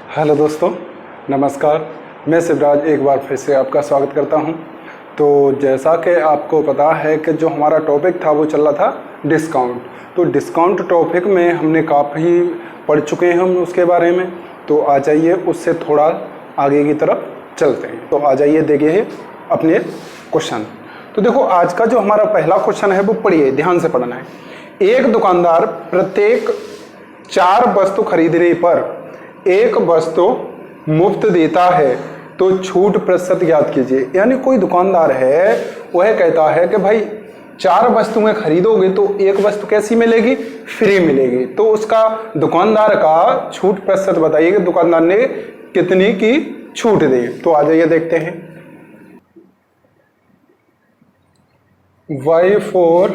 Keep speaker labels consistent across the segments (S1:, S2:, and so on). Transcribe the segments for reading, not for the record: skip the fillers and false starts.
S1: Hello दोस्तों, नमस्कार। मैं शिवराज एक बार फिर से आपका स्वागत करता हूं। तो जैसा कि आपको पता है कि जो हमारा टॉपिक था वो चल रहा था डिस्काउंट। तो डिस्काउंट टॉपिक में हमने काफ़ी पढ़ चुके हैं हम उसके बारे में। तो आ जाइए उससे थोड़ा आगे की तरफ चलते हैं। तो आ जाइए, देखिए अपने क्वेश्चन। तो देखो, आज का जो हमारा पहला क्वेश्चन है वो पढ़िए, ध्यान से पढ़ना है। एक दुकानदार प्रत्येक 4 वस्तु खरीदने पर एक वस्तु मुफ्त देता है, तो छूट प्रतिशत ज्ञात कीजिए। यानी कोई दुकानदार है, वह कहता है कि भाई 4 वस्तुएं खरीदोगे तो एक वस्तु कैसी मिलेगी? फ्री मिलेगी। तो उसका दुकानदार का छूट प्रतिशत बताइए कि दुकानदार ने कितनी की छूट दी। तो आ जाइए देखते हैं। Y for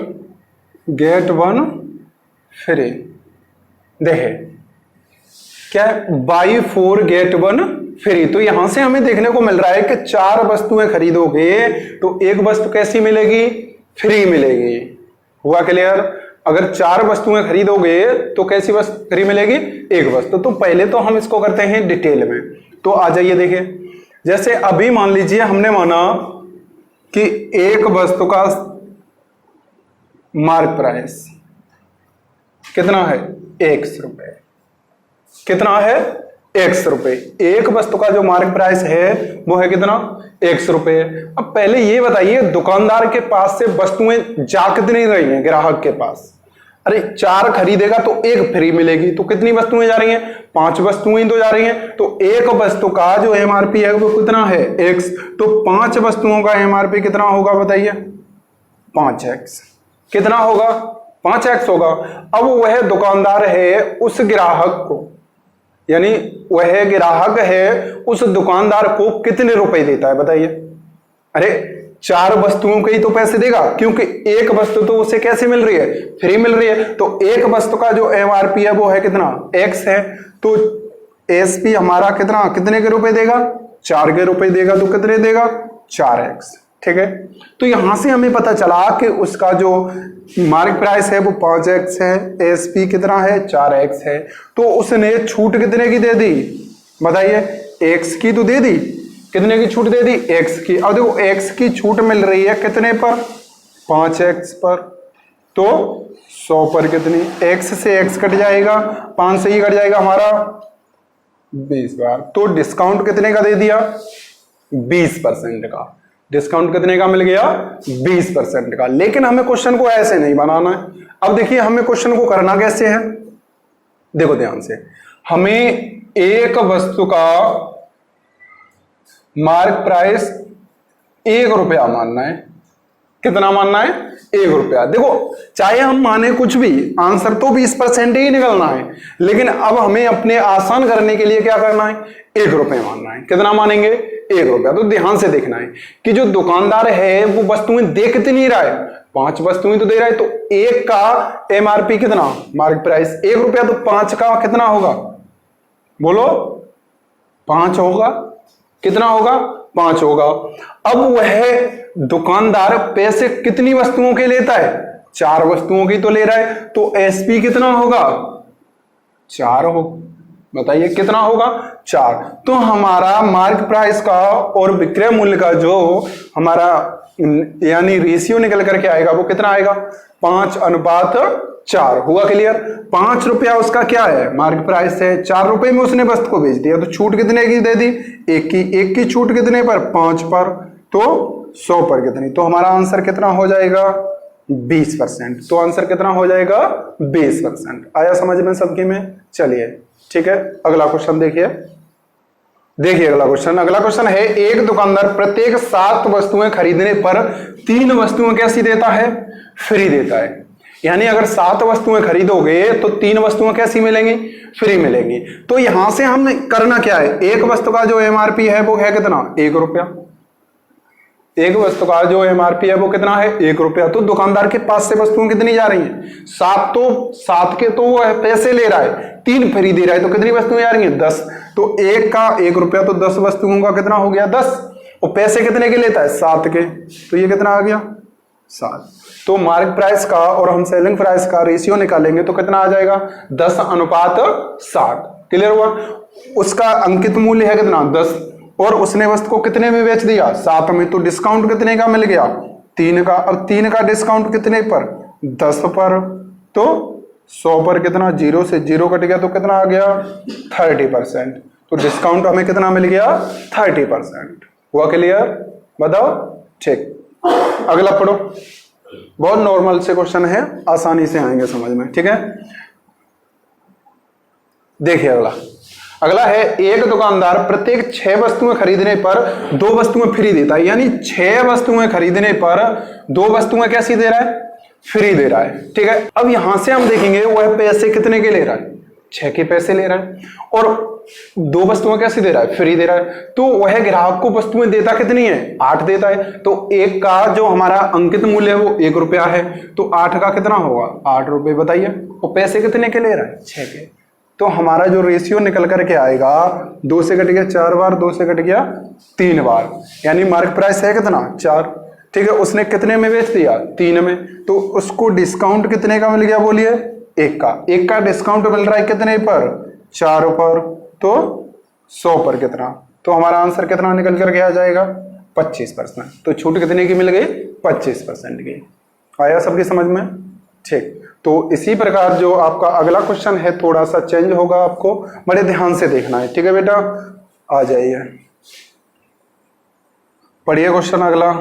S1: get 1 free. देखे क्या है? Buy 4 get 1 free. तो यहां से हमें देखने को मिल रहा है कि 4 वस्तुएं खरीदोगे तो एक वस्तु कैसी मिलेगी? फ्री मिलेगी। हुआ क्लियर? अगर 4 वस्तुएं खरीदोगे तो कैसी वस्तु फ्री मिलेगी? एक वस्तु। तो पहले तो हम इसको करते हैं डिटेल में। तो आ जाइए, देखिए जैसे अभी मान लीजिए हमने माना कि एक वस्तु का मार्क प्राइस कितना है? 100 रुपए। कितना है? 100 रुपए। एक वस्तु का जो मार्क प्राइस है वो है कितना? 100 रुपए। अब पहले ये बताइए, दुकानदार के पास से वस्तुएं जा कितनी रही हैं ग्राहक के पास? अरे 4 खरीदेगा तो एक फ्री मिलेगी। तो कितनी वस्तुएं जा रही हैं? 5 वस्तुएं तो जा रही हैं। तो एक वस्तु का जो एमआरपी है वो कितना है? X। तो 5 वस्तुओं का एमआरपी कितना होगा बताइए? 5x। कितना होगा? 5x होगा। अब वह दुकानदार है, उस ग्राहक को, यानी वह ग्राहक है उस दुकानदार को कितने रुपए देता है बताइए? अरे 4 वस्तुओं के ही तो पैसे देगा, क्योंकि एक वस्तु तो उसे कैसे मिल रही है? फ्री मिल रही है। तो एक वस्तु का जो एमआरपी है वो है कितना? x है। तो एसपी हमारा कितना, कितने के रुपए देगा? 4 के रुपए देगा। तो कितने देगा? 4x। ठीक है। तो यहां से हमें पता चला कि उसका जो मार्क प्राइस है वो 5x है, एसपी कितना है? 4x है। तो उसने छूट कितने की दे दी बताइए? x की तो दे दी। कितने की छूट दे दी? x की। अब देखो x की छूट मिल रही है कितने पर? 5x पर। तो 100 पर कितनी? x से x कट जाएगा, 5 से ही कट जाएगा हमारा 20 बार। तो डिस्काउंट कितने का दे दिया? 20% का। डिस्काउंट कितने का मिल गया? 20% का। लेकिन हमें क्वेश्चन को ऐसे नहीं बनाना है। अब देखिए हमें क्वेश्चन को करना कैसे है, देखो ध्यान से। हमें एक वस्तु का मार्क प्राइस 1 रुपया मानना है। कितना मानना है? 1 रुपया। देखो चाहे हम माने कुछ भी, आंसर तो 20% ही निकलना है। लेकिन अब हमें अपने आसान करने के लिए क्या करना है? 1 रुपया मानना है। कितना मानेंगे? 1 रुपया। तो ध्यान से देखना है कि जो दुकानदार है वो वस्तुएं दे कितनी रहा है? 5 वस्तुएं तो दे रहा है। तो एक का एमआरपी कितना? मार्क प्राइस 1 रुपया। तो 5 का कितना होगा? बोलो। 5 होगा। कितना होगा? 5 होगा। अब वह दुकानदार पैसे कितनी वस्तुओं के लेता है? 4 वस्तुओं की तो ले रहा है। तो एसपी कितना होगा? 4 हो। बताइए कितना होगा? 4। तो हमारा मार्क प्राइस का और विक्रय मूल्य का जो हमारा यानी रेशियो निकल करके आएगा वो कितना आएगा? 5:4। हुआ क्लियर? 5 रुपया उसका क्या है? मार्क प्राइस है। 4 रुपए में उसने वस्तु को बेच दिया। तो छूट कितने की दे दी? एक की छूट कितने पर? 5 पर। तो 100 पर कितनी? तो हमारा आंसर कितना हो जाएगा? 20%। तो आंसर कितना हो जाएगा? 20%। आया समझ में सबकी में? चलिए ठीक है, अगला क्वेश्चन देखिए। देखिए अगला क्वेश्चन है, एक दुकानदार प्रत्येक 7 वस्तुएं खरीदने पर 3 वस्तुएं कैसी देता है? फ्री देता है। यानी अगर 7 वस्तुएं खरीदोगे तो 3 वस्तुएं कैसी मिलेंगी? फ्री मिलेंगी। तो यहां से हम करना क्या है? एक वस्तु का जो एमआरपी है वो है कितना? 1 रुपया। एक वस्तु का जो एमआरपी है वो कितना है? 1 रुपया। तो दुकानदार के पास से वस्तुएं कितनी जा रही हैं? 7। तो 7 के तो वो पैसे ले रहा है, 3 फ्री दे रहा है। तो कितनी वस्तुएं जा रही हैं? 10। तो एक का 1 रुपया, तो 10 वस्तुओं का कितना हो गया? 10। और पैसे कितने के लेता है? 7 के। तो ये कितना आ गया? 7। तो मार्क प्राइस का और हम सेलिंग प्राइस का रेशियो निकालेंगे तो कितना आ जाएगा? 10:60। क्लियर हुआ? उसका अंकित मूल्य है कितना 10 और उसने वस्तु को कितने में बेच दिया 7 में, तो डिस्काउंट कितने का मिल गया 3 का। अब 3 का डिस्काउंट कितने पर 10 पर, तो 100 पर कितना 0 से 0 कट गया तो कितना आ गया 30%। तो डिस्काउंट हमें कितना मिल गया 30%। हुआ क्लियर? बताओ। ठीक, अगला पढ़ो। बहुत नॉर्मल से क्वेश्चन है, आसानी से आएंगे समझ में। ठीक है, देखिए अगला। अगला है एक दुकानदार प्रत्येक 6 वस्तुएं खरीदने पर 2 वस्तुएं फ्री देता है। यानी 6 वस्तुएं खरीदने पर 2 वस्तुएं कैसी दे रहा है, फ्री दे रहा है। ठीक है, अब यहां से हम देखेंगे वह पैसे कितने के ले रहा है, 6 के पैसे ले रहा है और 2 वस्तुएं कैसी दे रहा है, फ्री दे रहा है। तो वह ग्राहक को वस्तुएं देता कितनी है, 8 देता है। तो एक का जो हमारा अंकित मूल्य है वो 1 रुपया है, तो 8 का कितना होगा 8 रुपए। बताइए, और पैसे कितने के ले रहा है 6 के। तो हमारा जो रेशियो निकल करके आएगा 2 से कट गया 4 बार, 2 से कट गया 3 बार, यानी मार्केट प्राइस है कितना 4। ठीक है, उसने कितने में बेच दिया 3 में, तो उसको डिस्काउंट कितने का मिल गया बोलिए 1 का डिस्काउंट मिल रहा है कितने पर 4 पर, तो 100 पर कितना, तो हमारा आंसर कितना निकल करके आ जाएगा 25%। तो छूट कितने की मिल गई 25% की। आया सबकी समझ में? ठीक, तो इसी प्रकार जो आपका अगला क्वेश्चन है थोड़ा सा चेंज होगा, आपको बड़े ध्यान से देखना है। ठीक है बेटा, आ जाइए पढ़िए क्वेश्चन अगला।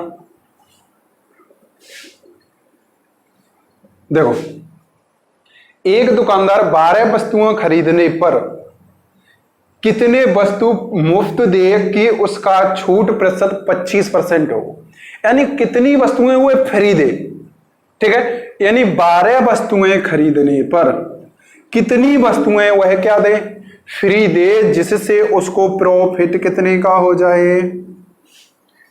S1: देखो, एक दुकानदार 12 वस्तुएं खरीदने पर कितने वस्तु मुफ्त दे कि उसका छूट प्रतिशत 25% हो। यानी कितनी वस्तुएं वो फ्री दे। ठीक है, यानी 12 वस्तुएं खरीदने पर कितनी वस्तुएं वह क्या दे, फ्री दे, जिससे उसको प्रॉफिट कितने का हो जाए।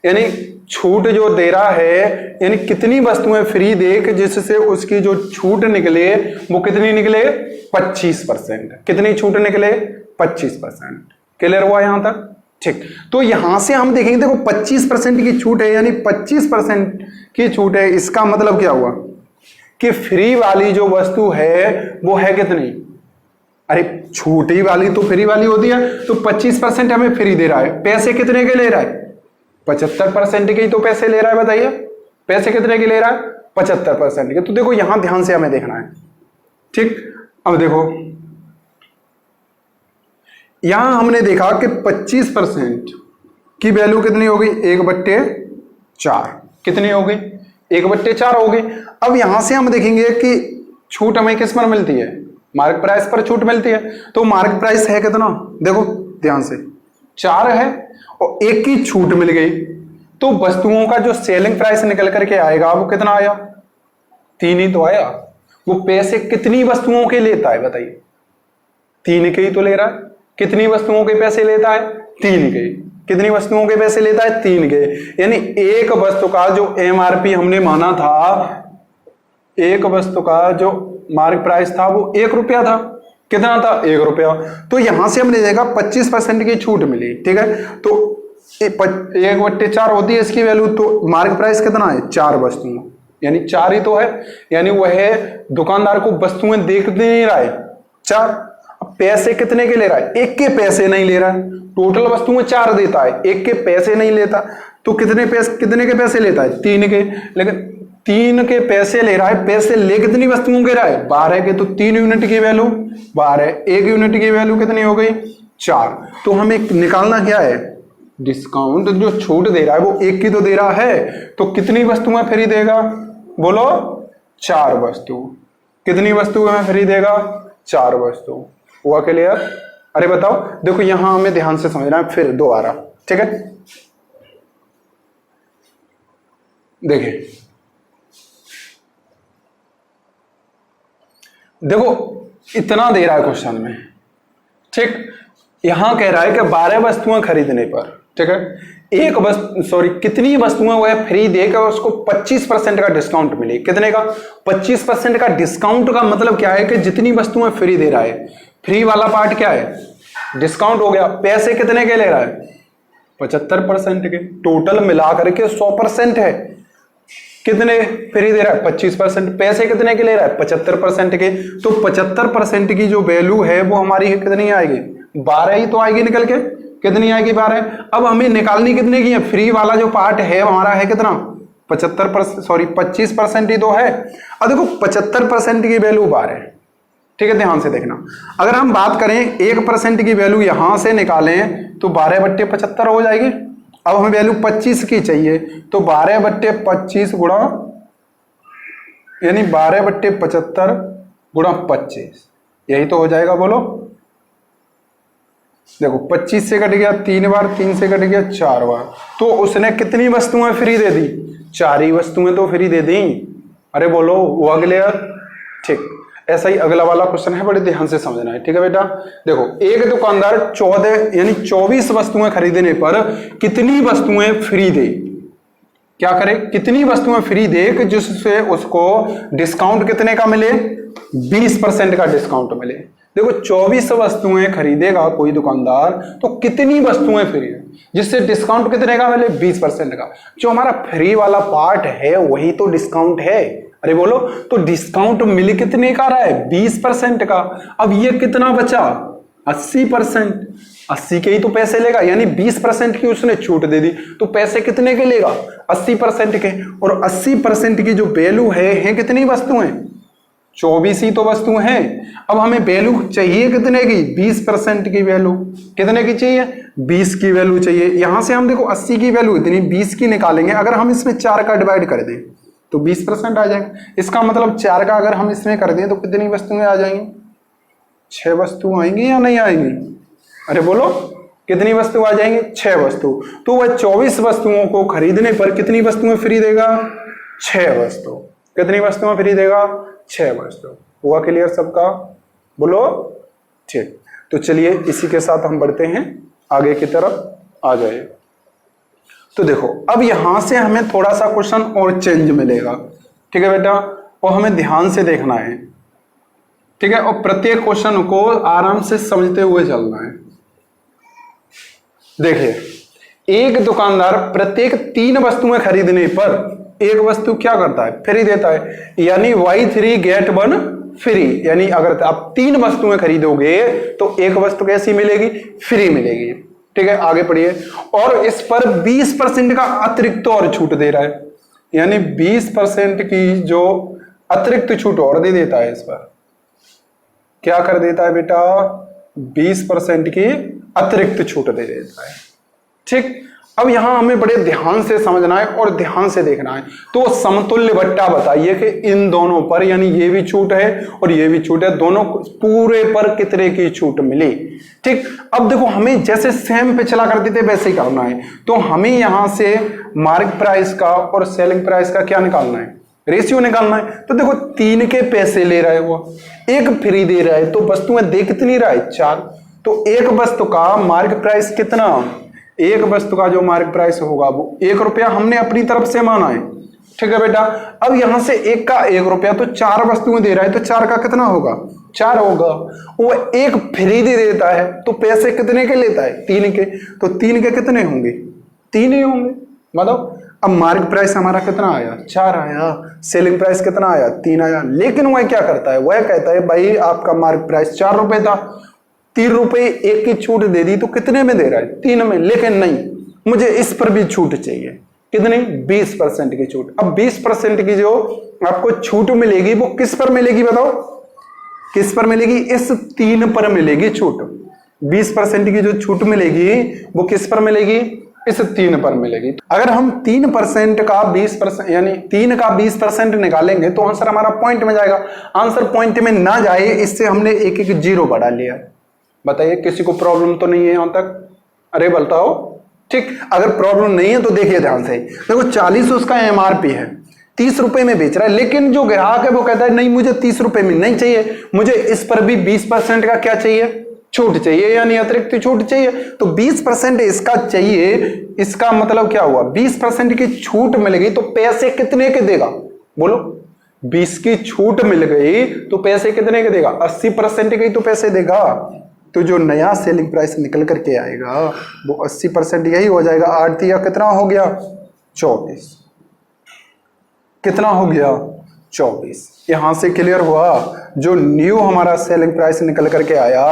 S1: यानी छूट जो दे रहा है, यानी कितनी वस्तुएं फ्री दे कि जिससे उसकी जो छूट निकले वो कितनी निकले 25%। कितनी छूट निकले 25%। क्लियर हुआ यहां तक? ठीक, तो यहां से हम देखेंगे, देखो 25% की छूट है, यानी 25% की छूट है। इसका मतलब क्या हुआ कि फ्री वाली जो वस्तु है वो है कितनी, अरे छूटी वाली तो फ्री वाली होती है, तो 25% हमें फ्री दे रहा है। पैसे कितने के ले रहा है 75% के ही तो पैसे ले रहा है। बताइए, पैसे कितने के ले रहा है 75% के। तो देखो यहां ध्यान से हमें देखना है। ठीक, अब देखो यहां हमने देखा कि 25% की वैल्यू कितनी होगी 1/4। कितनी होगी 1/4 होगी। अब यहां से हम देखेंगे कि छूट हमें किस पर मिलती है, मार्केट प्राइस पर छूट मिलती है। तो मार्केट प्राइस है कितना, देखो ध्यान से 4 है और 1 की छूट मिल गई, तो वस्तुओं का जो सेलिंग प्राइस निकल करके आएगा वो कितना आया 3 ही तो आया। वो पैसे कितनी वस्तुओं के लेता है बताइए, 3 के ही तो ले रहा है। कितनी वस्तुओं के पैसे लेता है 3 के। कितनी वस्तुओं के पैसे लेता है 3 के। यानी एक वस्तु का जो एमआरपी हमने माना था, एक वस्तु का जो मार्केट प्राइस था वो 1 रुपया था। कितना था 1 रुपया। तो यहां से हमने देखा 25% की छूट मिली। ठीक है, तो 1/4 होती है इसकी वैल्यू, तो मार्केट प्राइस कितना है 4 वस्तुओं, यानी 4 ही तो है। यानी वह दुकानदार को वस्तुएं देख नहीं रहा है 4। अब पैसे कितने के ले रहा है 1 के पैसे नहीं ले रहा है। टोटल वस्तुएं 4 देता है, 1 के पैसे नहीं लेता, तो कितने के पैसे लेता है 3 के। लेकिन 3 के पैसे ले रहा है, पैसे ले कितनी वस्तुओं के रहा है 12 के। तो 3 यूनिट की वैल्यू 12, 1 यूनिट की वैल्यू कितनी हो गई 4। तो हमें निकालना क्या है, डिस्काउंट जो छूट दे रहा है वो 1 की तो दे रहा है, तो कितनी वस्तुएं फ्री देगा बोलो 4 वस्तु। कितनी वस्तुएं फ्री देगा 4 वस्तु। हुआ क्लियर? अरे बताओ, देखो यहां हमें ध्यान से समझना है फिर दोबारा। ठीक है, देखिए देखो इतना दे रहा है क्वेश्चन में। ठीक, यहां कह रहा है कि 12 वस्तुएं खरीदने पर, ठीक है, कितनी वस्तुएं वह फ्री देकर उसको 25% का डिस्काउंट मिले। कितने का 25% का डिस्काउंट का मतलब क्या है कि जितनी वस्तुएं फ्री दे रहा है, फ्री वाला पार्ट क्या है डिस्काउंट हो गया। पैसे कितने के ले रहा है 75% के। टोटल मिला करके 100% है। कितने फ्री दे रहा है? 25%। पैसे कितने के ले रहा है? 75% के। तो 75% की जो वैल्यू है वो हमारी कितनी आएगी? 12 ही तो आएगी निकल के। कितनी आएगी? 12। अब हमें निकालनी कितने की है? फ्री वाला जो पार्ट है हमारा है कितना? 25% ही तो है। अब देखो 75% की वैल्यू 12 है, ठीक है, ध्यान से देखना। अगर हम बात करें 1% की वैल्यू यहां से निकालें तो 12/75 हो जाएगी। अब हमें वैल्यू 25 की चाहिए, तो 12/25 गुणा, यानी 12/75 गुणा 25, यही तो हो जाएगा। बोलो, देखो 25 से कट गया 3 बार, 3 से कट गया 4 बार, तो उसने कितनी वस्तुएं फ्री दे दी? 4 ही वस्तुएं तो फ्री दे दी। अरे बोलो, वो अगले, ठीक। ऐसा ही अगला वाला क्वेश्चन है, बड़े ध्यान से समझना है, ठीक है बेटा। देखो, एक दुकानदार 14 यानी 24 वस्तुएं खरीदने पर कितनी वस्तुएं फ्री दे? क्या करे? कितनी वस्तुएं फ्री दे कि जिससे उसको डिस्काउंट कितने का मिले? 20% का डिस्काउंट मिले। देखो 24 वस्तुएं खरीदेगा कोई दुकानदार, तो कितनी वस्तुएं फ्री है जिससे डिस्काउंट कितने का मिले? 20% का। जो हमारा फ्री वाला पार्ट है वही तो डिस्काउंट है। अरे बोलो, तो डिस्काउंट मिल कितने का रहा है? 20% का। अब ये कितना बचा? 80%। 80 के ही तो पैसे लेगा, यानी 20% की उसने छूट दे दी, तो पैसे कितने के लेगा? 80% के। और 80% की जो वैल्यू है कितनी वस्तुएं? 24 ही तो वस्तुएं हैं। अब हमें वैल्यू चाहिए कितने की? 20% की वैल्यू। कितने की चाहिए? 20 की वैल्यू चाहिए। यहां से हम देखो 80 की वैल्यू इतनी, 20 की निकालेंगे। अगर हम इसमें 4 का डिवाइड कर दें तो 20% आ जाएगा। इसका मतलब 4 का अगर हम इसमें कर दें तो कितनी वस्तुएं आ जाएंगी? 6 वस्तु आएंगी या नहीं आएंगी? अरे बोलो, कितनी वस्तु आ जाएंगी? 6 वस्तु। तो वह 24 वस्तुओं को खरीदने पर कितनी वस्तुएं फ्री देगा? 6 वस्तु। कितनी वस्तुएं फ्री देगा? 6 वस्तु। हुआ क्लियर सबका? बोलो, ठीक। तो चलिए इसी के साथ हम बढ़ते हैं आगे की तरफ। आ जाए तो देखो, अब यहां से हमें थोड़ा सा क्वेश्चन और चेंज मिलेगा, ठीक है बेटा, और हमें ध्यान से देखना है, ठीक है, और प्रत्येक क्वेश्चन को आराम से समझते हुए चलना है। देखिए, एक दुकानदार प्रत्येक 3 वस्तुएं खरीदने पर एक वस्तु क्या करता है? फ्री देता है, यानी Y3 गेट 1 फ्री। यानी अगर आप 3 वस्तुएं खरीदोगे तो एक वस्तु कैसी मिलेगी? फ्री मिलेगी, ठीक है। आगे पढ़िए। और इस पर 20% का अतिरिक्त और छूट दे रहा है, यानी 20% की जो अतिरिक्त छूट और दे देता है। इस पर क्या कर देता है बेटा? 20% की अतिरिक्त छूट दे देता है, ठीक। अब यहां हमें बड़े ध्यान से समझना है और ध्यान से देखना है। तो समतुल्य बट्टा बताइए कि इन दोनों पर, यानी ये भी छूट है और ये भी छूट है, दोनों पूरे पर कितने की छूट मिली, ठीक। अब देखो, हमें जैसे सेम पिछला करते थे वैसे ही करना है। तो हमें यहां से मार्क प्राइस का और सेलिंग प्राइस का क्या निकालना है? रेशियो निकालना है। तो देखो 3 के पैसे ले रहा है वो, 1 फ्री दे रहा है, तो वस्तुएं दे कितनी रहा है? 4। तो एक वस्तु का मार्क प्राइस कितना? एक वस्तु का जो मार्क प्राइस होगा वो 1 रुपया हमने अपनी तरफ से माना है, ठीक है बेटा। अब यहां से 1 का 1 रुपया, तो 4 वस्तुएं दे रहा है, तो 4 का कितना होगा? 4 होगा। वो 1 फ्री दे देता है, तो पैसे कितने के लेता है? 3 के। तो 3 के कितने होंगे? 3 ही होंगे। मतलब अब मार्क प्राइस हमारा कितना आया? 4 आया। सेलिंग प्राइस कितना आया? 3 आया। लेकिन वह क्या करता है? वह कहता है भाई आपका मार्क प्राइस 4 रुपए था, 3 रुपए 1 की छूट दे दी, तो कितने में दे रहा है? 3 में। लेकिन नहीं, मुझे इस पर भी छूट चाहिए। कितनी? 20% की छूट। अब 20% की जो आपको छूट मिलेगी वो किस पर मिलेगी? बताओ किस पर मिलेगी? इस 3 पर मिलेगी छूट। 20% की जो छूट मिलेगी वो किस पर मिलेगी? इस 3 पर मिलेगी। अगर हम 3% का 20%, यानी 3 का 20% निकालेंगे तो आंसर हमारा पॉइंट में जाएगा। आंसर पॉइंट में ना जाए, इससे हमने एक एक जीरो बढ़ा लिया। बताइए, किसी को प्रॉब्लम तो नहीं है यहां तक? अरे बताओ, ठीक। अगर प्रॉब्लम नहीं है तो देखिए ध्यान से। देखो 40 उसका एमआरपी है, 30 रुपए में बेच रहा है, लेकिन जो ग्राहक है वो कहता है नहीं, मुझे 30 रुपए में नहीं चाहिए, मुझे इस पर भी 20% का क्या चाहिए? छूट चाहिए, यानी अतिरिक्त छूट चाहिए। तो 20% इसका चाहिए, इसका मतलब क्या हुआ? 20% की छूट मिल गई तो पैसे कितने के देगा? बोलो, 20 की छूट मिल गई तो पैसे कितने के देगा? 80% के ही तो पैसे देगा। तो जो नया सेलिंग प्राइस निकल करके आएगा वो 80% यही हो जाएगा। 8 या कितना हो गया? 24। कितना हो गया 24। यहां से क्लियर हुआ, जो न्यू हमारा सेलिंग प्राइस निकल करके आया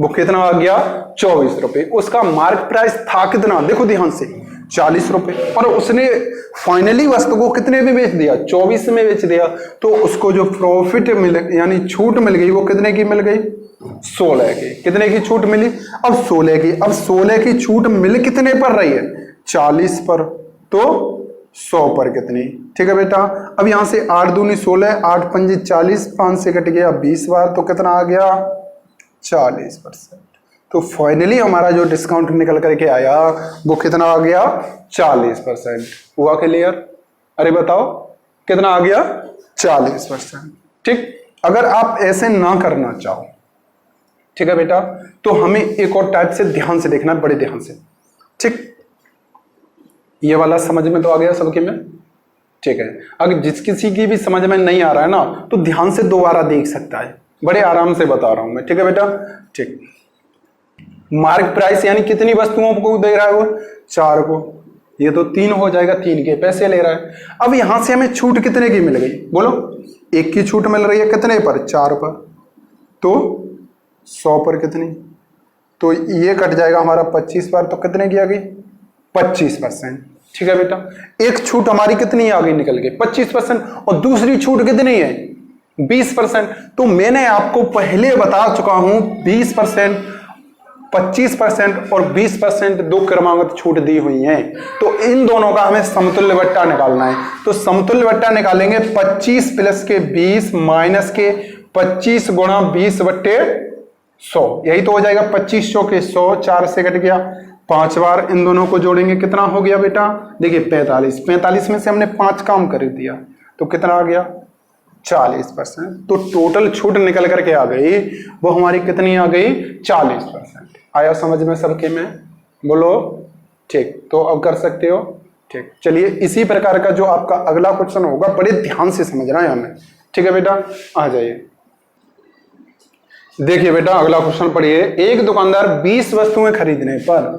S1: वो कितना आ गया 24 रुपए। उसका मार्क प्राइस था कितना, देखो ध्यान से 40 रुपए, और उसने फाइनली वस्तु को कितने में बेच दिया 24 में बेच दिया। तो उसको जो प्रॉफिट मिल यानी छूट मिल गई वो कितने की मिल गई 16 की। कितने की छूट मिली, अब 16 की। अब 16 की छूट मिल कितने पर रही है 40 पर, तो 100 पर कितनी। ठीक है बेटा, अब यहां से 8 दूनी 16, 8 पंजी 40, 5 से कट गया 20 बार, तो कितना आ गया 40%। तो फाइनली हमारा जो डिस्काउंट निकल करके आया वो कितना आ गया 40%। हुआ क्लियर? अरे बताओ कितना आ गया 40%। ठीक, अगर आप ऐसे ना करना चाहो, ठीक है बेटा, तो हमें एक और टाइप से ध्यान से देखना, बड़े ध्यान से। ठीक, ये वाला समझ में तो आ गया सबके में? ठीक है, अगर जिस किसी की भी समझ में नहीं आ रहा है ना तो ध्यान से दोबारा देख सकता है, बड़े आराम से बता रहा हूं मैं। ठीक है बेटा, ठीक। मार्क प्राइस यानी कितनी वस्तुओं को दे रहा है वो 4 को, ये तो 3 हो जाएगा, 3 के पैसे ले रहा है। अब यहां से हमें छूट कितने की मिल गई बोलो, 1 की छूट मिल रही है कितने पर 4 पर, तो 100 पर कितनी, तो ये कट जाएगा हमारा 25 पर, तो कितने की आ गई 25%। ठीक है बेटा, एक छूट हमारी कितनी आ गई निकल गई 25%, और दूसरी छूट कितनी है 20%। तो मैंने आपको पहले बता चुका हूं 20%, 25% और 20% दो क्रमागत छूट दी हुई हैं। तो इन दोनों का हमें समतुल्य बट्टा निकालना है। तो समतुल्य बट्टा निकालेंगे 25 प्लस के 20 माइनस के 25 गुणा 20 बट्टे 100, यही तो हो जाएगा 2500 के 100, 4 से कट गया 5 बार, इन दोनों को जोड़ेंगे कितना हो गया बेटा, देखिए 45 में से हमने 5 काम कर दिया तो कितना आ गया 40%। तो टोटल छूट निकल करके आ गई वो हमारी कितनी आ गई 40%। आया समझ में सबके में, बोलो ठीक। तो अब कर सकते हो, ठीक। चलिए इसी प्रकार का जो आपका अगला क्वेश्चन होगा बड़े ध्यान से समझना है हमें। ठीक है बेटा, आ जाइए। देखिए बेटा अगला क्वेश्चन पढ़िए। एक दुकानदार 20 वस्तुएं खरीदने पर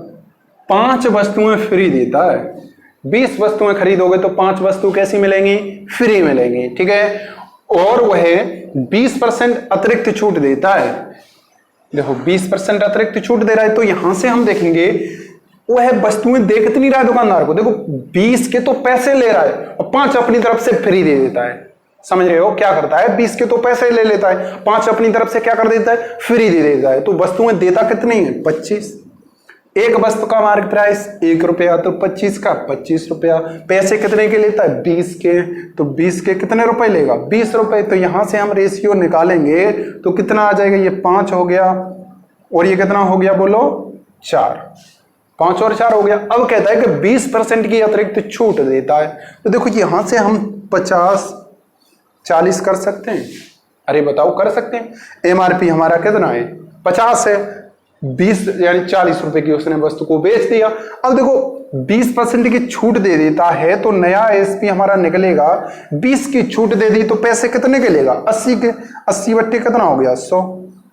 S1: 5 वस्तुएं फ्री देता है। 20 वस्तुएं खरीदोगे तो 5 वस्तु कैसी मिलेंगी, फ्री मिलेंगी। ठीक है, और वह 20% अतिरिक्त छूट देता है। देखो 20% अतिरिक्त छूट दे रहा है, तो यहां से हम देखेंगे वह वस्तुएं दे कितनी रहा है दुकानदार को, देखो 20 के तो पैसे ले रहा है और 5 अपनी तरफ से फ्री दे देता है। समझ रहे हो क्या करता है, 20 के तो पैसे ले लेता है, 5 अपनी तरफ से क्या कर देता है, फ्री दे देता है। तो वस्तुएं देता कितनी है 25। एक वस्तु का मार्केट प्राइस 1 रुपया, तो 25 का 25 रुपया। पैसे कितने के लेता है 20 के, तो 20 के कितने रुपए लेगा 20 रुपए। तो यहां से हम रेशियो निकालेंगे तो कितना आ जाएगा, ये 5 हो गया और ये कितना हो गया बोलो 4, 5 और 4 हो गया। अब कहता है कि 20% की अतिरिक्त छूट देता है। तो देखो यहां से हम 50 40 कर सकते हैं, अरे बताओ कर सकते हैं। एमआरपी हमारा कितना है 50 है, 20 यानी 40 रुपए की उसने वस्तु को बेच दिया। अब देखो 20% की छूट दे देता है तो नया एसपी हमारा निकलेगा, 20 की छूट दे दी तो पैसे कितने के लेगा 80 के, 80 बट्टे कितना हो गया 100,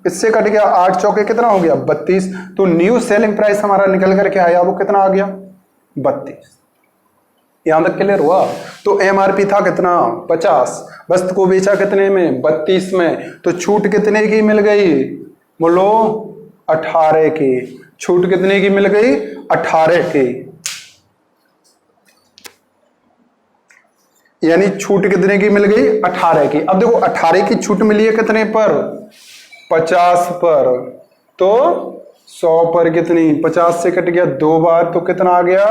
S1: इससे कट गया 8 चौके कितना हो गया 32। तो न्यू सेलिंग प्राइस हमारा निकल करके आया वो कितना आ गया 32। यहां तक क्लियर हुआ। तो एमआरपी था कितना 50, वस्तु को बेचा कितने में 32 में, तो छूट कितने की मिल गई बोलो 18 की। छूट कितने की मिल गई 18 की, यानी छूट कितने की मिल गई 18 की। अब देखो 18 की छूट मिली है कितने पर 50 पर, तो 100 पर कितनी 50 से कट गया 2 बार, तो कितना आ गया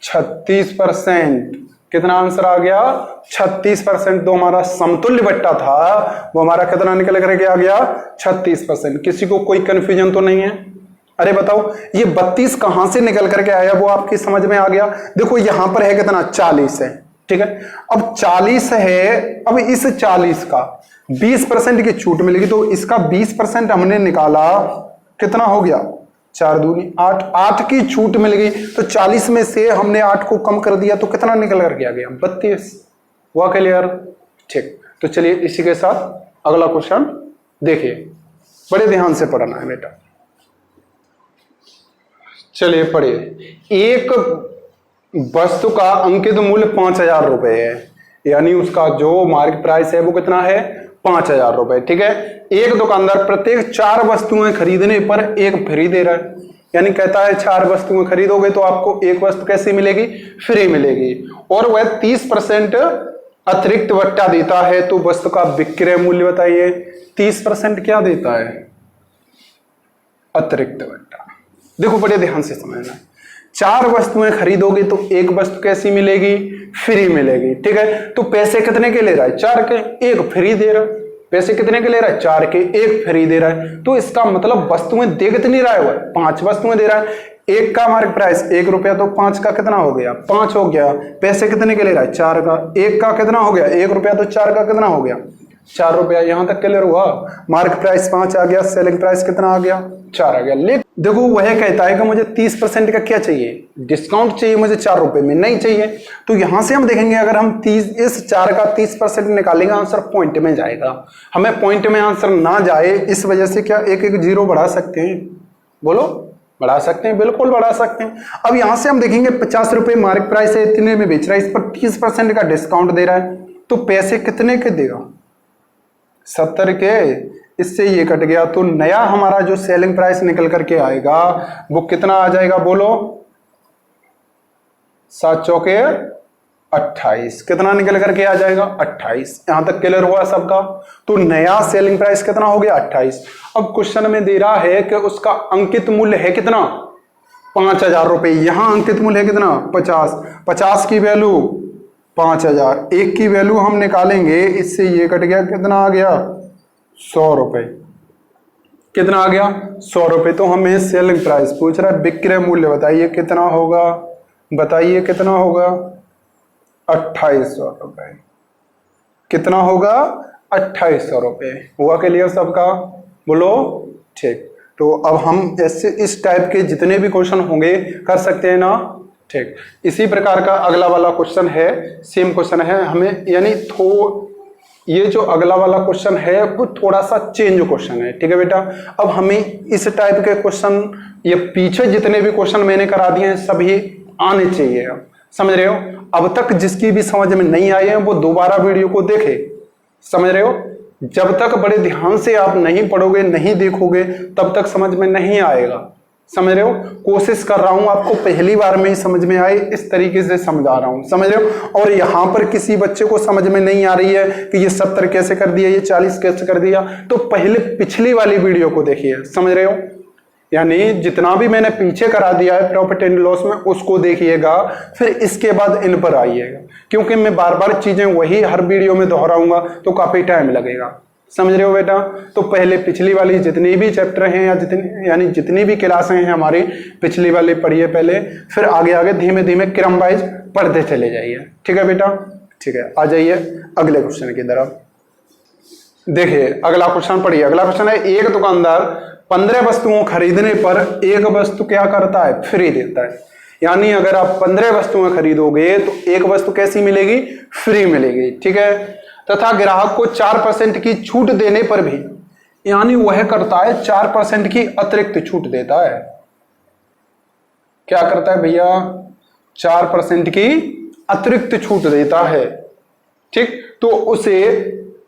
S1: 36%। कितना आंसर आ गया 36%। तो हमारा समतुल्य बट्टा था वो हमारा कितना निकल करके आ गया 36%। किसी को कोई कंफ्यूजन तो नहीं है, अरे बताओ ये 32 कहां से निकल करके आया वो आपकी समझ में आ गया। देखो यहां पर है कितना 40 है, ठीक है। अब 40 है, अब इस 40 का 20% की छूट मिलेगी, तो इसका 20% हमने निकाला कितना हो गया 4 दूनी 8, 8 की छूट मिल गई। तो 40 में से हमने 8 को कम कर दिया तो कितना निकल करके आ गया 32। हुआ क्लियर, ठीक। तो चलिए इसी के साथ अगला क्वेश्चन देखिए, बड़े ध्यान से पढ़ना है बेटा। चलिए पढ़िए। एक वस्तु का अंकित मूल्य 5000 रुपए है, यानी उसका जो मार्केट प्राइस है वो कितना है 5,000 रुपए। ठीक है, एक दुकानदार प्रत्येक 4 वस्तुएं खरीदने पर एक फ्री दे रहा है, यानी कहता है 4 वस्तुएं खरीदोगे तो आपको एक वस्तु कैसी मिलेगी, फ्री मिलेगी, और वह 30% अतिरिक्त बट्टा देता है। तो वस्तु का विक्रय मूल्य बताइए, 30% क्या देता है, अतिरिक्त बट्टा। देखो बड़े ध्यान से समझना, 4 वस्तुएं खरीदोगे तो एक वस्तु कैसी मिलेगी, फ्री मिलेगी। ठीक है, तो पैसे कितने के ले रहा है, 4 के, एक फ्री दे रहा है। पैसे कितने के ले रहा है, 4 के, एक फ्री दे रहा है। तो इसका मतलब वस्तुएं दे कितनी रहा है, वो 5 वस्तुएं दे रहा है। एक का मार्केट प्राइस 1 रुपया, तो 5 का कितना हो गया, 5 हो गया। पैसे कितने के ले रहा है, 4 का, एक का कितना हो गया, 1 रुपया, तो 4 का कितना हो गया, 4 रुपया। यहां तक क्लियर हुआ, मार्केट प्राइस 5 आ गया, सेलिंग प्राइस कितना आ गया, 4 आ गया। लेकिन देखो वह कहता है कि मुझे 30% का क्या चाहिए, डिस्काउंट चाहिए, मुझे 4 रुपए में नहीं चाहिए। तो यहां से हम देखेंगे, अगर हम 30 इस 4 का 30% निकालेंगे, आंसर पॉइंट में जाएगा। हमें पॉइंट में आंसर ना जाए, इस वजह से क्या एक एक जीरो बढ़ा सकते हैं, बोलो, बढ़ा सकते हैं, बिल्कुल बढ़ा सकते हैं। अब यहां से हम देखेंगे 50 रुपए मार्केट प्राइस है, इतने में बेच रहा है, इस पर 30% का डिस्काउंट दे रहा है, तो पैसे कितने के देगा, 70 के। इससे ये कट गया, तो नया हमारा जो सेलिंग प्राइस निकल करके आएगा वो कितना आ जाएगा, बोलो, 7 चौके 28, कितना निकल करके आ जाएगा, 28। यहां तक क्लियर हुआ सबका। तो नया सेलिंग प्राइस कितना हो गया, 28। अब क्वेश्चन में दे रहा है कि उसका अंकित मूल्य है कितना, 5,000 रुपए। यहां अंकित मूल्य है कितना, 50। 50 की वैल्यू 5,000, एक की वैल्यू हम निकालेंगे, इससे ये कट गया, कितना आ गया, 100 रुपए। कितना आ गया, 100 रुपए। तो हमें सेलिंग प्राइस पूछ रहा है, विक्रय मूल्य बताइए कितना होगा, बताइए कितना होगा, 2,800 रुपए। कितना होगा, 2,800 रुपए। हुआ क्लियर सबका, बोलो, ठीक। तो अब हम ऐसे इस टाइप के जितने भी क्वेश्चन होंगे कर सकते हैं ना, ठीक। इसी प्रकार का अगला वाला क्वेश्चन है, सेम क्वेश्चन है हमें, यानी ये जो अगला वाला क्वेश्चन है वो थोड़ा सा चेंज क्वेश्चन है। ठीक है बेटा, अब हमें इस टाइप के क्वेश्चन, ये पीछे जितने भी क्वेश्चन मैंने करा दिए हैं सभी आने चाहिए, समझ रहे हो। अब तक जिसकी भी समझ में नहीं आए हैं वो दोबारा वीडियो को देखे, समझ रहे हो। जब तक बड़े ध्यान से आप नहीं पढ़ोगे, नहीं देखोगे, तब तक समझ में नहीं आएगा, समझ रहे हो। कोशिश कर रहा हूं आपको पहली बार में ही समझ में आए, इस तरीके से समझा रहा हूं, समझ रहे हो। और यहां पर किसी बच्चे को समझ में नहीं आ रही है कि ये 70 कैसे कर दिया, ये 40 कैसे कर दिया, तो पहले पिछली वाली वीडियो को देखिए, समझ रहे हो। यानी जितना भी मैंने पीछे करा दिया है प्रॉफिट एंड लॉस में, उसको देखिएगा, फिर इसके बाद इन पर आइएगा, क्योंकि मैं बार बार चीजें वही हर वीडियो में दोहराऊंगा तो काफी टाइम लगेगा, समझ रहे हो बेटा। तो पहले पिछली वाली जितनी भी चैप्टर हैं या जितनी भी क्लासें हैं हमारी, पिछली वाली पढ़िए पहले, फिर आगे आगे धीमे धीमे क्रम वाइज पढ़ते चले जाइए। ठीक है बेटा, ठीक है। आ जाइए अगले क्वेश्चन की तरफ। देखिए अगला क्वेश्चन पढ़िए। अगला क्वेश्चन है, एक दुकानदार 15 वस्तुओं खरीदने पर एक वस्तु क्या करता है, फ्री देता है। यानी अगर आप 15 वस्तुएं खरीदोगे तो एक वस्तु कैसी मिलेगी, फ्री मिलेगी। ठीक है, तथा ग्राहक को 4% की छूट देने पर भी, यानी वह करता है 4% की अतिरिक्त छूट देता है। क्या करता है भैया, 4% की अतिरिक्त छूट देता है। ठीक, तो उसे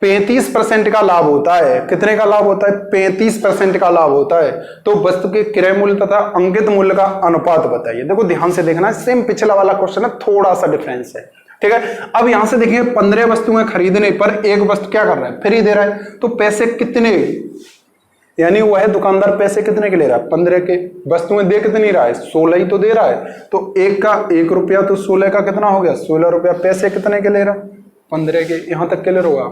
S1: 35% का लाभ होता है। कितने का लाभ होता है, 35% का लाभ होता है। तो वस्तु के क्रय मूल्य तथा अंकित मूल्य का अनुपात बताइए। देखो ध्यान से देखना, सेम पिछला वाला क्वेश्चन है, थोड़ा सा डिफरेंस है। ठीक है, अब यहां से देखिए 15 वस्तुएं खरीदने पर एक वस्तु क्या कर रहा है, फ्री दे रहा है। तो पैसे कितने, यानी वह दुकानदार पैसे कितने के ले रहा है, 15 के। वस्तुएं दे कितनी रहा है, 16 ही तो दे रहा है। तो एक का 1 रुपया, तो 16 का कितना हो गया, 16 रुपया। पैसे कितने के ले रहा, 15 के। यहां तक क्लियर होगा,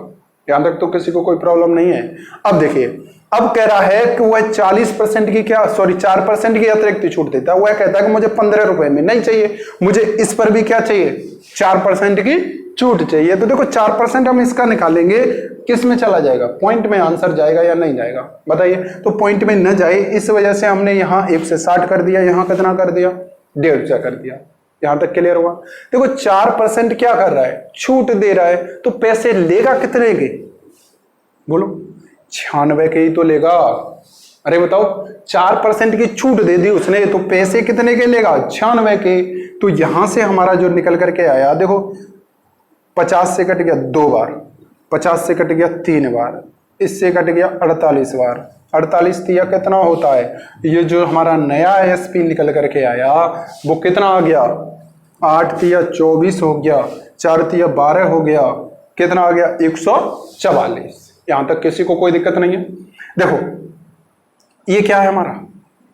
S1: यहां तक तो किसी को कोई प्रॉब्लम नहीं है। अब देखिए, अब कह रहा है कि वह 40% की 4% की अतिरिक्त छूट देता है। वह कहता है कि मुझे 15 रुपए में नहीं चाहिए, मुझे इस पर भी क्या चाहिए, 4% की छूट चाहिए। तो देखो 4% हम इसका निकालेंगे, किस में चला जाएगा, पॉइंट में आंसर जाएगा या नहीं जाएगा, बताइए। तो पॉइंट में न जाए, इस वजह से हमने यहाँ 1 से 60 कर दिया, यहाँ कितना कर दिया, 150 कर दिया। यहां तक क्लियर हुआ। देखो 4% क्या कर रहा है, छूट दे रहा है। तो पैसे लेगा कितने के, बोलो, 96 के ही तो लेगा। अरे बताओ, 4% की छूट दे दी उसने, तो पैसे कितने के लेगा, 96 के। तो यहां से हमारा जो निकल करके आया, देखो 50 से कट गया 2 बार, 50 से कट गया 3 बार, इससे कट गया 48 बार। 48 तिया कितना होता है? ये जो हमारा नया एसपी निकल करके आया वो कितना आ गया? 8 तिया 24 हो गया, 4 तिया 12 हो गया, कितना आ गया? 144। यहां तक किसी को कोई दिक्कत नहीं है? देखो ये क्या है हमारा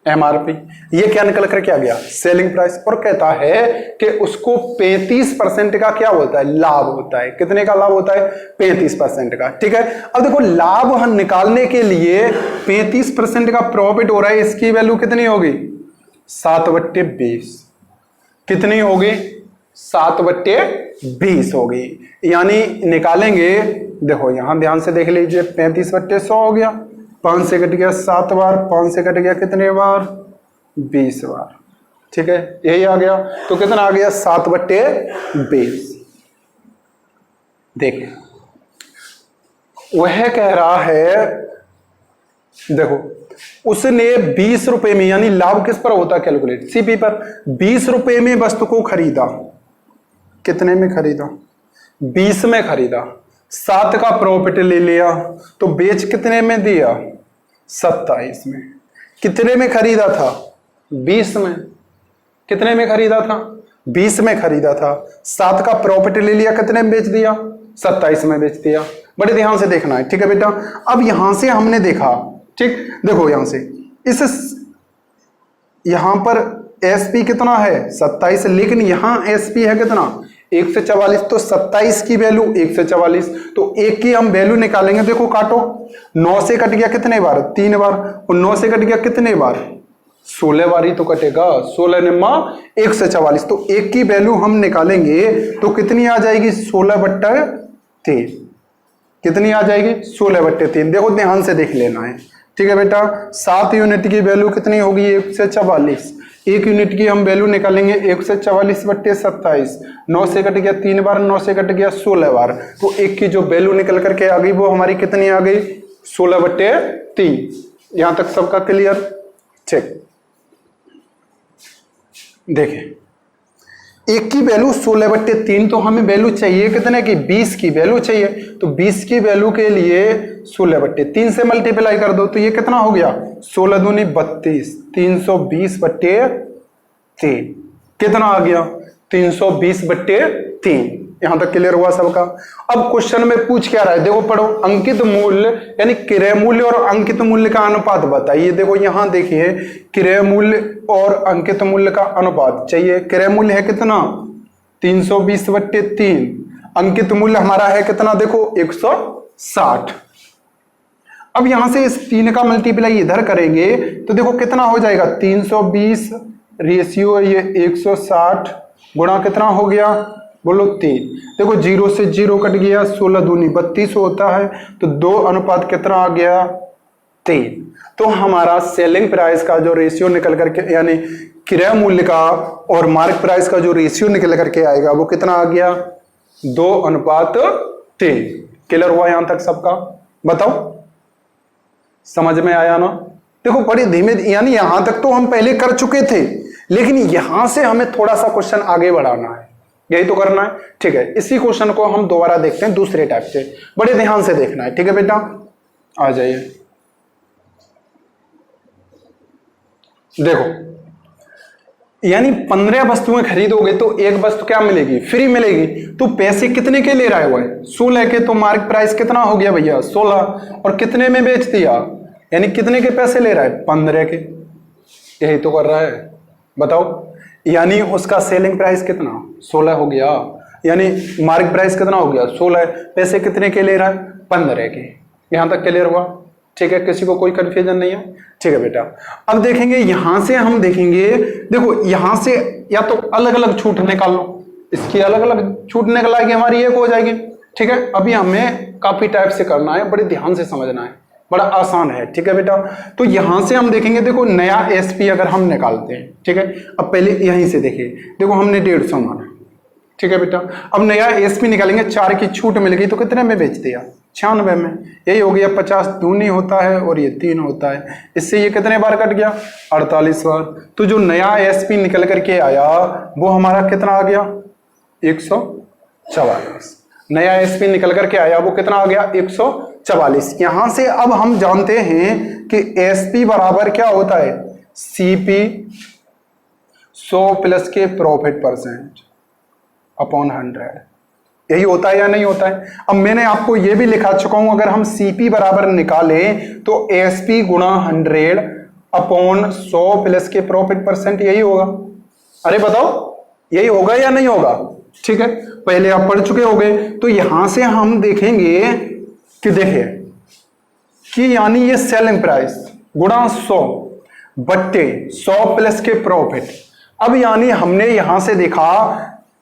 S1: एमआरपी, ये क्या निकल करके आ गया? Selling price. और कहता है कि उसको 35% का क्या होता है? लाभ होता है। कितने का लाभ होता है? 35% का। ठीक है, अब देखो लाभ हम निकालने के लिए 35% का प्रॉफिट हो रहा है, इसकी वैल्यू कितनी होगी? 7/20। कितनी होगी? 7/20 होगी। यानी निकालेंगे, देखो यहां ध्यान से देख लीजिए, 35/100 हो गया, 5 से कट गया 7 बार, 5 से कट गया कितने बार? 20 बार। ठीक है, यही आ गया। तो कितना आ गया? 7/20। देखिए वह कह रहा है, देखो उसने 20 रुपए में, यानी लाभ किस पर होता है कैलकुलेट? सीपी पर। 20 रुपए में वस्तु को खरीदा, कितने में खरीदा? 20 में खरीदा, 7 का प्रॉफिट ले लिया, तो बेच कितने में दिया? 27 में। कितने में खरीदा था? 20 में। कितने में खरीदा था? 20 में खरीदा था, 7 का प्रॉफिट ले लिया, कितने में बेच दिया? 27 में बेच दिया। बड़े ध्यान से देखना है, ठीक है बेटा। अब यहां से हमने देखा, ठीक, देखो यहां से यहां पर एसपी कितना है? 27, लेकिन यहां एसपी है कितना? 144। तो 27 की वैल्यू 144, तो 1 की हम वैल्यू निकालेंगे। देखो काटो, 9 से कट गया कितने बार? 3 बार, और 9 से कट गया कितने बार? 16 बार ही तो कटेगा। 16 निम्मा 144, तो 1 की वैल्यू हम निकालेंगे तो कितनी आ जाएगी? 16/3। कितनी आ जाएगी? 16/3। देखो ध्यान से देख लेना है, ठीक है बेटा। 7 यूनिट की वैल्यू कितनी होगी? 144। 1 यूनिट की हम वैल्यू निकालेंगे 144/27। 9 से कट गया 3 बार, 9 से कट गया 16 बार, तो 1 की जो वैल्यू निकल करके आ गई वो हमारी कितनी आ गई? 16/3। यहां तक सबका क्लियर? ठीक, देखिए 1 की वैल्यू 16/3, तो हमें वैल्यू चाहिए कितने की? 20 की वैल्यू चाहिए। तो 20 की वैल्यू के लिए 16/3 से मल्टीप्लाई कर दो, तो ये कितना हो गया? 16 दूनी 32, 320/3। कितना आ गया? 320/3। यहां तक क्लियर हुआ सबका? अब क्वेश्चन में पूछ क्या रहा है? देखो पढ़ो, अंकित मूल्य यानी क्रय मूल्य और अंकित मूल्य का अनुपात बताइए। देखो यहां देखिए, क्रय मूल्य और अंकित मूल्य का अनुपात चाहिए। क्रय मूल्य है कितना? 320/3। अंकित मूल्य हमारा है कितना? देखो 160। अब यहां से इस 3 का मल्टीप्लाई इधर करेंगे तो देखो कितना हो जाएगा? 320 रेशियो ये 160 गुणा कितना हो गया? बोलो 3। देखो 0 से 0 कट गया, 16 दूनी 32 होता है, तो 2 अनुपात कितना आ गया? 3। तो हमारा सेलिंग प्राइस का जो रेशियो निकल करके, यानी क्रय मूल्य का और मार्केट प्राइस का जो रेशियो निकल करके आएगा वो कितना आ गया? 2/3। क्लियर हुआ यहां तक सबका? बताओ समझ में आया ना? देखो बड़ी धीमे, यानी यहां तक तो हम पहले कर चुके थे, लेकिन यहां से हमें थोड़ा सा क्वेश्चन आगे बढ़ाना है, यही तो करना है। ठीक है, इसी क्वेश्चन को हम दोबारा देखते हैं दूसरे टाइप से। बड़े ध्यान से देखना है, ठीक है बेटा। आ जाइए, देखो यानी 15 वस्तुएं खरीदोगे तो एक वस्तु क्या मिलेगी? फ्री मिलेगी। तो पैसे कितने के ले रहा है वो? 16 के। तो मार्केट प्राइस कितना हो गया भैया? 16। और कितने में बेच दिया? यानी कितने के पैसे ले रहा है? 15 के। यही तो कर रहा है, बताओ। यानी उसका सेलिंग प्राइस कितना? 16 हो गया, यानी मार्केट प्राइस कितना हो गया? 16। पैसे कितने के ले रहा है? 15 के। यहां तक क्लियर हुआ? ठीक है, किसी को कोई कंफ्यूजन नहीं है? ठीक है बेटा। अब देखेंगे, यहां से हम देखेंगे, देखो यहां से या तो अलग अलग छूट निकाल लो, इसकी अलग अलग छूट निकालेगी हमारी एक हो जाएगी। ठीक है, अभी हमें काफी टाइप से करना है, बड़े ध्यान से समझना है, बड़ा आसान है। ठीक है बेटा, तो यहां से हम देखेंगे, देखो नया एसपी अगर हम निकालते हैं, ठीक है। अब पहले यहीं से देखिए, देखो हमने 150 माना, ठीक है बेटा। अब नया एसपी निकालेंगे, 4 की छूट मिल गई तो कितने में बेच दिया? 96 में। यही हो गया, 50 दूनी होता है और ये 3 होता है, इससे ये कितने बार कट गया? 48 बार। तो जो नया एसपी निकल करके आया वो हमारा कितना आ गया? 144। नया एसपी निकल करके आया, वो कितना आ गया 144। यहां से अब हम जानते हैं कि एसपी बराबर क्या होता है, सीपी 100 प्लस के प्रॉफिट परसेंट अपॉन 100। यही होता है या नहीं होता है? अब मैंने आपको यह भी लिखा चुका हूं, अगर हम सीपी बराबर निकालें तो एसपी गुणा 100 अपॉन 100 प्लस के प्रॉफिट परसेंट, यही होगा। अरे बताओ यही होगा या नहीं होगा? ठीक है, पहले आप पढ़ चुके होंगे। तो यहां से हम देखेंगे कि देखिए कि यानी ये सेलिंग प्राइस गुणा 100 बट्टे 100 प्लस के प्रॉफिट। अब यानी हमने यहां से देखा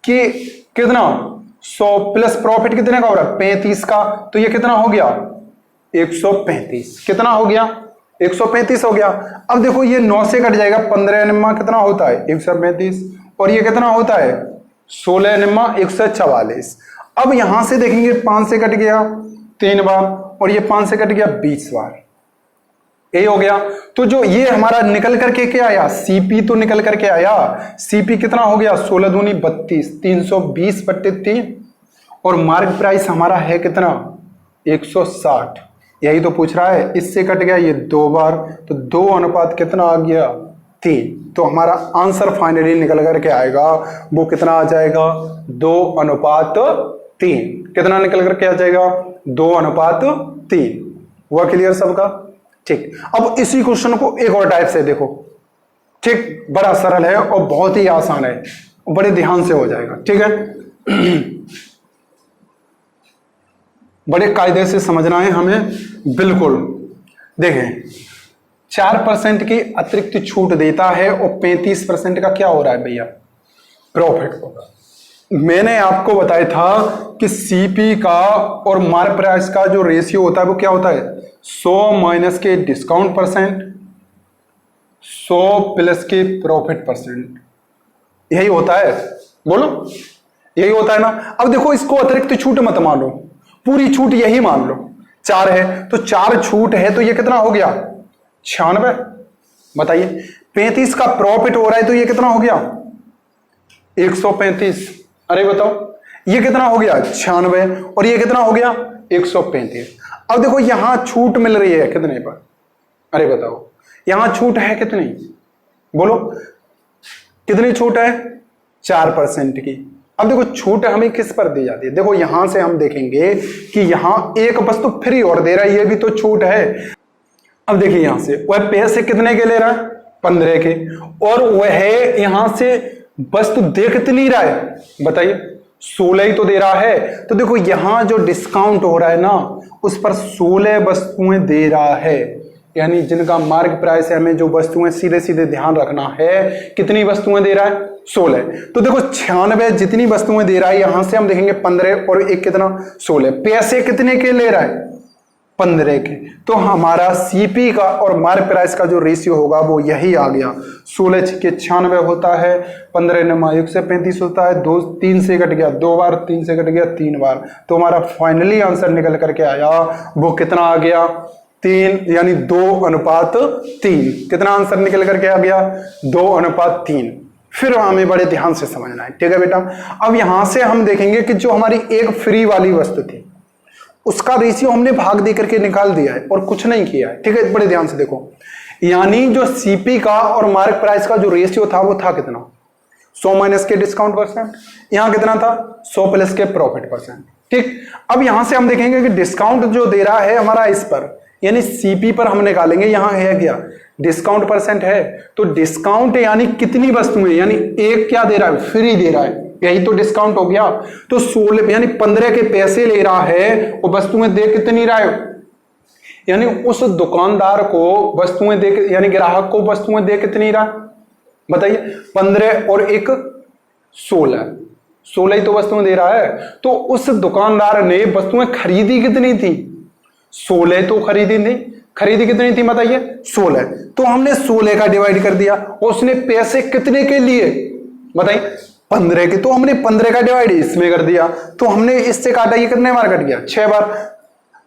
S1: कि कितना 100 प्लस प्रॉफिट कितने का हो रहा है 35 का, तो ये कितना हो गया 135। कितना हो गया 135 हो गया। अब देखो ये 9 से कट जाएगा, 15 निम्मा कितना होता है 135, और ये कितना होता है 16 निम्मा 144। अब यहां से देखेंगे 5 से कट गया 3 बार, और ये 5 से कट गया 20 बार, यही हो गया। तो जो ये हमारा निकल करके क्या आया, सीपी तो निकल करके आया, सीपी कितना हो गया 16 दूनी 32, 320 बट्टे 3, और मार्क प्राइस हमारा है कितना 160। यही तो पूछ रहा है। इससे कट गया ये 2 बार, तो 2 अनुपात कितना आ गया 3। तो हमारा आंसर फाइनली निकल करके आएगा, वो कितना आ जाएगा 2 अनुपात 3। कितना निकल करके आ जाएगा 2 अनुपात 3। हुआ क्लियर सबका? ठीक। अब इसी क्वेश्चन को एक और टाइप से देखो। ठीक, बड़ा सरल है और बहुत ही आसान है, बड़े ध्यान से हो जाएगा। ठीक है, बड़े कायदे से समझना है हमें, बिल्कुल। देखें 4% की अतिरिक्त छूट देता है और 35% का क्या हो रहा है भैया प्रॉफिट होगा। मैंने आपको बताया था कि सीपी का और मार्क प्राइस का जो रेशियो होता है वो क्या होता है 100 माइनस के डिस्काउंट परसेंट 100 प्लस के प्रॉफिट परसेंट, यही होता है। बोलो यही होता है ना। अब देखो इसको अतिरिक्त छूट मत मान लो, पूरी छूट यही मान लो। 4 है तो 4 छूट है, तो ये कितना हो गया 96। बताइए 35 का प्रॉफिट हो रहा है, तो ये कितना हो गया 135। अरे बताओ ये कितना हो गया 96, और ये कितना हो गया 135। अब देखो यहां छूट मिल रही है कितने पर? अरे बताओ यहां छूट है कितनी? बोलो कितनी छूट है 4% की। अब देखो छूट हमें किस पर दी जाती है, देखो यहां से हम देखेंगे कि यहां एक वस्तु फ्री और दे रहा है, ये भी तो छूट है। अब देखिए यहां से वह पैसे कितने के ले रहा है 15 के, और वह यहां से वस्तु दे कितनी रहा है बताइए 16 ही तो दे रहा है। तो देखो यहां जो डिस्काउंट हो रहा है ना उस पर 16 वस्तुएं दे रहा है, यानी जिनका मार्क प्राइस है, हमें जो वस्तुएं सीधे सीधे ध्यान रखना है, कितनी वस्तुएं दे रहा है 16। तो देखो 96 जितनी वस्तुएं दे रहा है, यहां से हम देखेंगे 15 और एक कितना 16, पैसे कितने के ले रहा है 15 के। तो हमारा सीपी का और मार्क प्राइस का जो रेशियो होगा वो यही आ गया, 16 के 96 होता है, 15 नमा 135 होता है, 2 3 से कट गया 2 बार, 3 से कट गया 3 बार। तो हमारा फाइनली आंसर निकल करके आया वो कितना आ गया 3, यानी 2 अनुपात 3। कितना आंसर निकल करके आ गया 2 अनुपात 3। फिर हमें बड़े ध्यान से समझना है, ठीक है बेटा। अब यहां से हम देखेंगे कि जो हमारी एक फ्री वाली वस्तु थी उसका रेशियो हमने भाग दे करके निकाल दिया है और कुछ नहीं किया है, ठीक है। बड़े ध्यान से देखो, यानी जो सीपी का और मार्क प्राइस का जो रेशियो था वो था कितना 100 माइनस के डिस्काउंट परसेंट, यहां कितना था 100 प्लस के प्रॉफिट परसेंट, ठीक। अब यहां से हम देखेंगे कि डिस्काउंट जो दे रहा है हमारा इस पर, यानी सीपी पर हम निकालेंगे, यहां है क्या डिस्काउंट परसेंट है, तो डिस्काउंट यानी कितनी वस्तुएं, यानी एक क्या दे रहा है फ्री दे रहा है, यही तो डिस्काउंट हो गया। तो 16 यानी 15 के पैसे ले रहा है वो वस्तुएं दे कितनी रहा है, यानी उस दुकानदार को वस्तुएं दे, यानी ग्राहक को वस्तुएं दे कितनी रहा बताइए 15 और एक 16 ही तो वस्तुएं दे रहा है। तो उस दुकानदार ने वस्तुएं खरीदी कितनी थी 16 तो खरीदी थी, खरीदी कितनी थी बताइए 16। तो हमने 16 का डिवाइड कर दिया, और उसने पैसे कितने के लिए बताइए 15 के, तो हमने 15 का डिवाइड इसमें कर दिया, तो हमने इससे काटा, ये कितने बार कट गया 6 बार,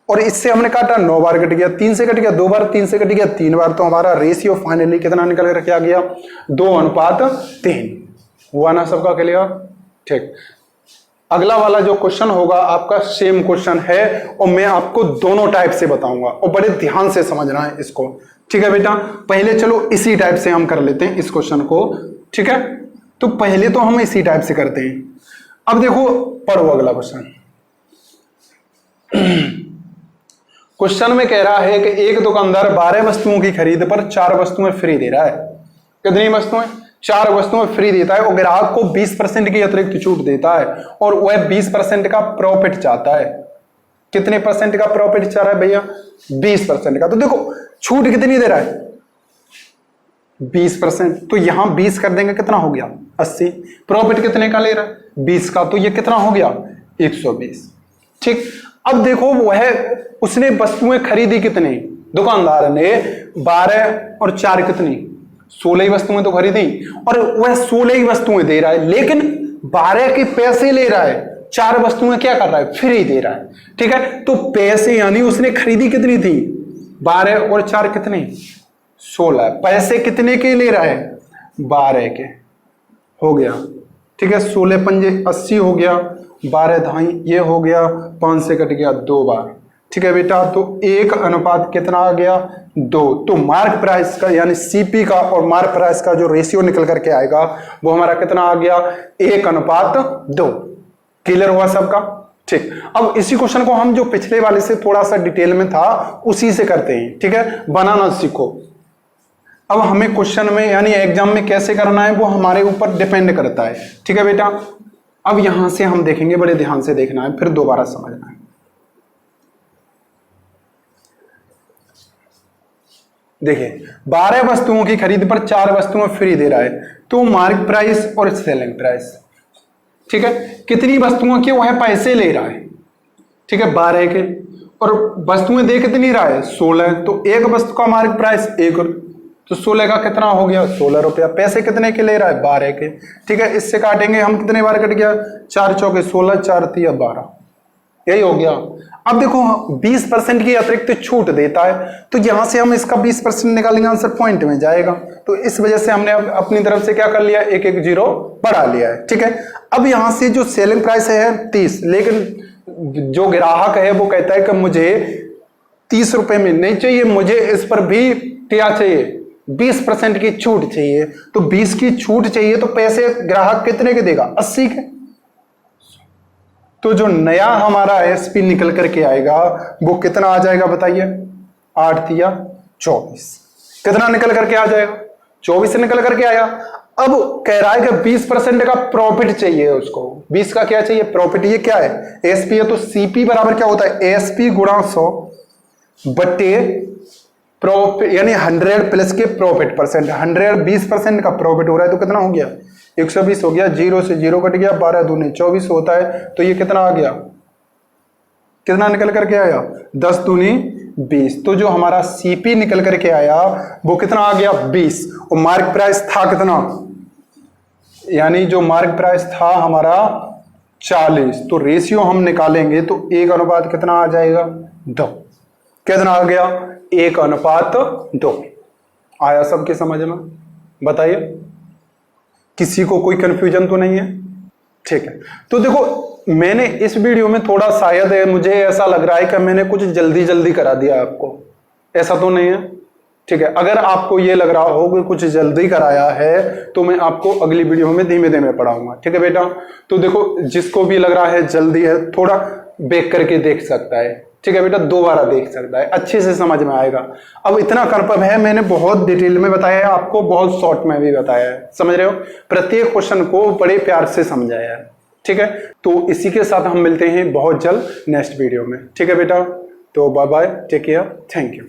S1: और इससे हमने काटा 9 बार कट गया, 3 से कट गया 2 बार, 3 से कट गया 3 बार। तो हमारा रेशियो फाइनली कितना निकल कर क्या गया 2 अनुपात 3। हुआ ना सबका क्लियर? ठीक। अगला वाला जो क्वेश्चन होगा आपका सेम क्वेश्चन है और मैं आपको दोनों टाइप से बताऊंगा और बड़े ध्यान से समझना है इसको। ठीक है बेटा, पहले चलो इसी टाइप से हम कर लेते हैं इस क्वेश्चन को। ठीक है, तो पहले तो हम इसी टाइप से करते हैं। अब देखो पढ़ो अगला क्वेश्चन। क्वेश्चन में कह रहा है कि एक दुकानदार 12 वस्तुओं की खरीद पर 4 वस्तुएं फ्री दे रहा है। कितनी वस्तुएं? 4 वस्तुएं फ्री देता है और ग्राहक को 20% की अतिरिक्त छूट देता है और वह 20% का प्रॉफिट चाहता है। कितने परसेंट का प्रॉफिट चाह रहा है भैया? 20% का। तो देखो छूट कितनी दे रहा है? 20%। तो यहां 20 कर देंगे, कितना हो गया? 80। प्रॉफिट कितने का ले रहा है? 20 का। तो ये कितना हो गया? 120। ठीक, अब देखो उसने वस्तुएं खरीदी कितनी? दुकानदार ने 12 और 4 कितनी? 16 वस्तुएं तो खरीदी और वह 16 वस्तुएं दे रहा है, लेकिन 12 के पैसे ले रहा है, 4 वस्तुएं क्या कर रहा है? फ्री दे रहा है। ठीक है, तो पैसे यानी उसने खरीदी कितनी थी? 12 और 4 कितनी? 16। पैसे कितने के ले रहा है? 12 के। हो गया। ठीक है, 16 पंजे 80 हो गया, 12 धाई ये हो गया, 5 से कट गया 2 बार। ठीक है बेटा, तो 1 अनुपात कितना आ गया? 2। तो मार्क प्राइस का यानी सीपी का और मार्क प्राइस का जो रेशियो निकल करके आएगा वो हमारा कितना आ गया? 1 अनुपात 2। क्लियर हुआ सबका? ठीक, अब इसी क्वेश्चन को हम जो पिछले वाले से थोड़ा सा डिटेल में था उसी से करते हैं। ठीक है, बनाना सीखो। अब हमें क्वेश्चन में यानी एग्जाम में कैसे करना है वो हमारे ऊपर डिपेंड करता है। ठीक है बेटा, अब यहां से हम देखेंगे, बड़े ध्यान से देखना है, फिर दोबारा समझना है। देखिए 12 वस्तुओं की खरीद पर 4 वस्तुएं फ्री दे रहा है, तो मार्क प्राइस और सेलिंग प्राइस। ठीक है, कितनी वस्तुओं के वह पैसे ले रहा है? ठीक है, 12 के, और वस्तुएं दे कितनी रहा है? 16। तो एक वस्तु का मार्क प्राइस 1, तो 16 का कितना हो गया? 16 रुपया। पैसे कितने के ले रहा है? 12 के। ठीक है, इससे काटेंगे हम, कितने बार कट गया? 4 चौके 16, 4 तिया 12, यही हो गया। अब देखो 20% की अतिरिक्त छूट देता है, तो यहां से हम इसका 20% निकालेंगे, आंसर पॉइंट में जाएगा। तो इस वजह से हमने अपनी तरफ से क्या कर लिया? 1 0 बढ़ा लिया है। ठीक है, अब यहां से जो सेलिंग प्राइस है 30, लेकिन जो ग्राहक है वो कहता है कि मुझे 30 रुपए में नहीं चाहिए, मुझे इस पर भी क्या चाहिए? 20% की छूट चाहिए। तो 20 की छूट चाहिए, तो पैसे ग्राहक कितने के देगा? 80 के। तो जो नया हमारा एसपी निकल करके आएगा वो कितना आ जाएगा बताइए? 8 तिया 24। कितना निकल करके आ जाएगा? 24 निकल करके आया। अब कह रहा है कि 20% का प्रॉफिट चाहिए उसको। 20 का क्या चाहिए? प्रॉफिट। ये क्या है? एसपी है, तो सीपी बराबर क्या होता है? एसपी गुणा 100 बटे प्रॉफिट, यानी 100 प्लस के प्रॉफिट परसेंट। 100 20% का प्रॉफिट हो रहा है, तो कितना हो गया? 120 हो गया। 0 से 0 कट गया, 12 दूनी 24 होता है, तो ये कितना आ गया? कितना निकल करके आया? 10 दूनी 20। तो जो हमारा सीपी निकल करके आया वो कितना आ गया? 20। और मार्क प्राइस था कितना? यानी जो मार्क प्राइस था हमारा 40। तो रेशियो हम निकालेंगे तो 1 अनुपात कितना आ जाएगा? 2। कितना आ गया? 1 अनुपात 2। आया सबके समझ में? बताइए, किसी को कोई कंफ्यूजन तो नहीं है? ठीक है, तो देखो मैंने इस वीडियो में थोड़ा शायद मुझे ऐसा लग रहा है कि मैंने कुछ जल्दी जल्दी करा दिया आपको, ऐसा तो नहीं है? ठीक है, अगर आपको ये लग रहा हो कि कुछ जल्दी कराया है तो मैं आपको अगली वीडियो में धीमे धीमे पढ़ाऊंगा। ठीक है बेटा, तो देखो जिसको भी लग रहा है जल्दी है थोड़ा बैक करके देख सकता है। ठीक है बेटा, 2 बार देख सकता है, अच्छे से समझ में आएगा। अब इतना कंफर्म है, मैंने बहुत डिटेल में बताया है आपको, बहुत शॉर्ट में भी बताया है, समझ रहे हो? प्रत्येक क्वेश्चन को बड़े प्यार से समझाया है। ठीक है, तो इसी के साथ हम मिलते हैं बहुत जल्द नेक्स्ट वीडियो में। ठीक है बेटा, तो bye bye, take care, thank you.